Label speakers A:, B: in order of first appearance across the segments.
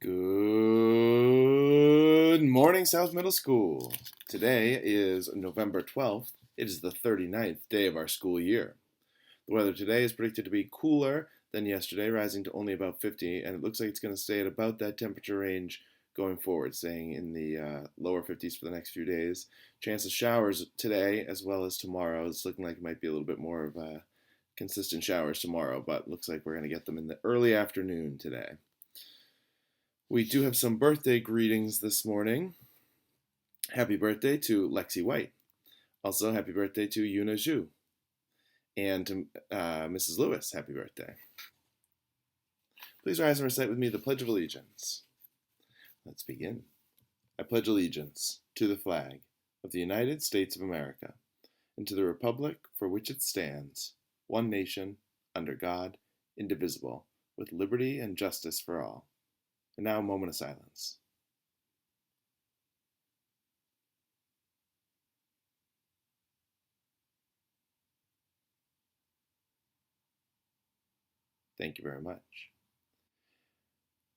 A: Good morning, South Middle School. Today is November 12th. It is the 39th day of our school year. The weather today is predicted to be cooler than yesterday, rising to only about 50, and it looks like it's going to stay at about that temperature range going forward, staying in the lower 50s for the next few days. Chance of showers today as well as tomorrow. It's looking like it might be a little bit more of consistent showers tomorrow, but looks like we're going to get them in the early afternoon today. We do have some birthday greetings this morning. Happy birthday to Lexi White. Also, happy birthday to Yuna Zhu. And to Mrs. Lewis, happy birthday. Please rise and recite with me the Pledge of Allegiance. Let's begin. I pledge allegiance to the flag of the United States of America and to the republic for which it stands, one nation, under God, indivisible, with liberty and justice for all. And now a moment of silence. Thank you very much.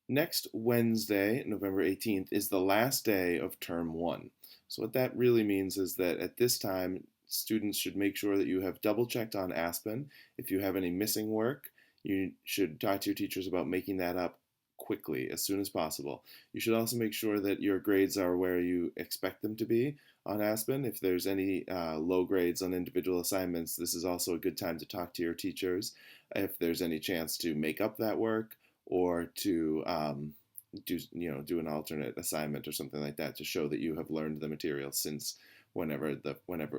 A: Next Wednesday, November 18th, is the last day of term one. So what that really means is that at this time, students should make sure that you have double checked on Aspen. If you have any missing work, you should talk to your teachers about making that up quickly, as soon as possible. You should also make sure that your grades are where you expect them to be on Aspen. If there's any low grades on individual assignments, this is also a good time to talk to your teachers if there's any chance to make up that work or to do an alternate assignment or something like that to show that you have learned the material since whenever it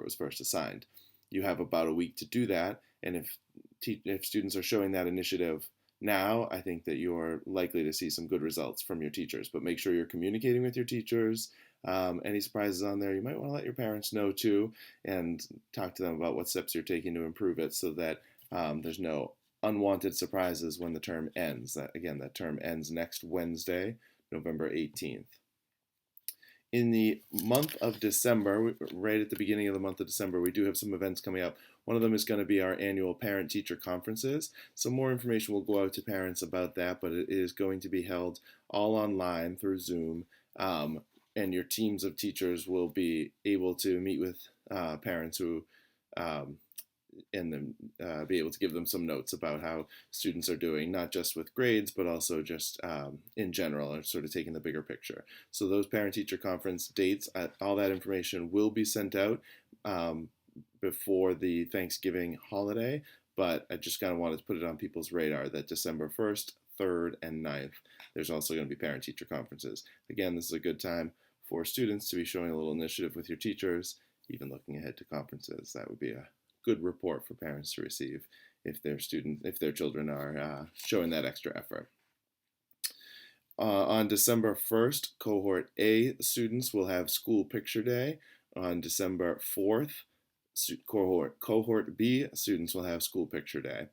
A: was first assigned. You have about a week to do that, and if students are showing that initiative now, I think that you're likely to see some good results from your teachers. But make sure you're communicating with your teachers. Any surprises on there, you might want to let your parents know too, and talk to them about what steps you're taking to improve it, so that there's no unwanted surprises when the term ends. That term ends next Wednesday, November 18th. In the month of December, right at the beginning of the month of December, we do have some events coming up. One of them is going to be our annual parent-teacher conferences. So more information will go out to parents about that, but it is going to be held all online through Zoom. And your teams of teachers will be able to meet with parents who and then be able to give them some notes about how students are doing, not just with grades, but also just in general, and sort of taking the bigger picture. So those parent-teacher conference dates, all that information will be sent out before the Thanksgiving holiday, but I just kind of wanted to put it on people's radar that December 1st, 3rd, and 9th, there's also going to be parent-teacher conferences. Again, this is a good time for students to be showing a little initiative with your teachers, even looking ahead to conferences. That would be a good report for parents to receive if their children are showing that extra effort. On December 1st, Cohort A students will have School Picture Day. On December 4th, Cohort B students will have School Picture Day.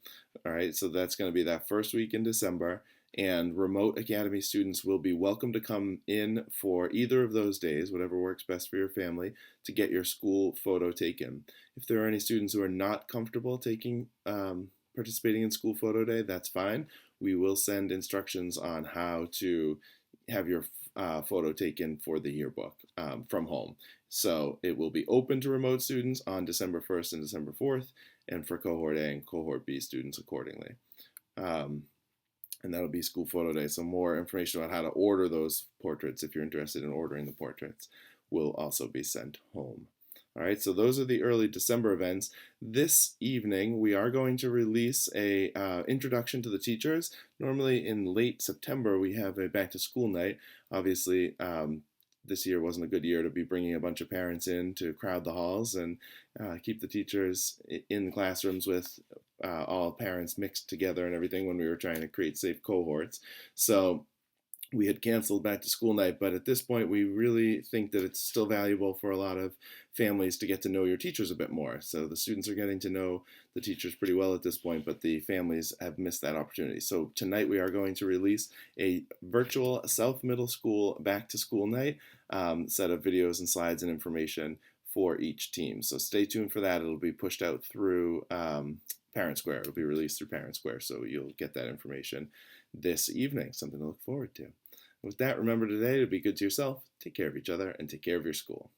A: All right, so that's going to be that first week in December. And remote academy students will be welcome to come in for either of those days, whatever works best for your family, to get your school photo taken. If there are any students who are not comfortable participating in school photo day, that's fine. We will send instructions on how to have your photo taken for the yearbook from home. So it will be open to remote students on December 1st and December 4th, and for Cohort A and Cohort B students accordingly. And that'll be School Photo Day. So more information about how to order those portraits, if you're interested in ordering the portraits, will also be sent home. All right, so those are the early December events. This evening, we are going to release a introduction to the teachers. Normally in late September, we have a back to school night. Obviously, this year wasn't a good year to be bringing a bunch of parents in to crowd the halls and keep the teachers in the classrooms with all parents mixed together and everything when we were trying to create safe cohorts. So we had canceled back to school night, but at this point we really think that it's still valuable for a lot of families to get to know your teachers a bit more. So the students are getting to know the teachers pretty well at this point, but the families have missed that opportunity. So tonight we are going to release a virtual South Middle School back to school night set of videos and slides and information for each team. So stay tuned for that. It'll be pushed out through Parent Square. It'll be released through Parent Square, so you'll get that information this evening. Something to look forward to. With that, remember today to be good to yourself, take care of each other, and take care of your school.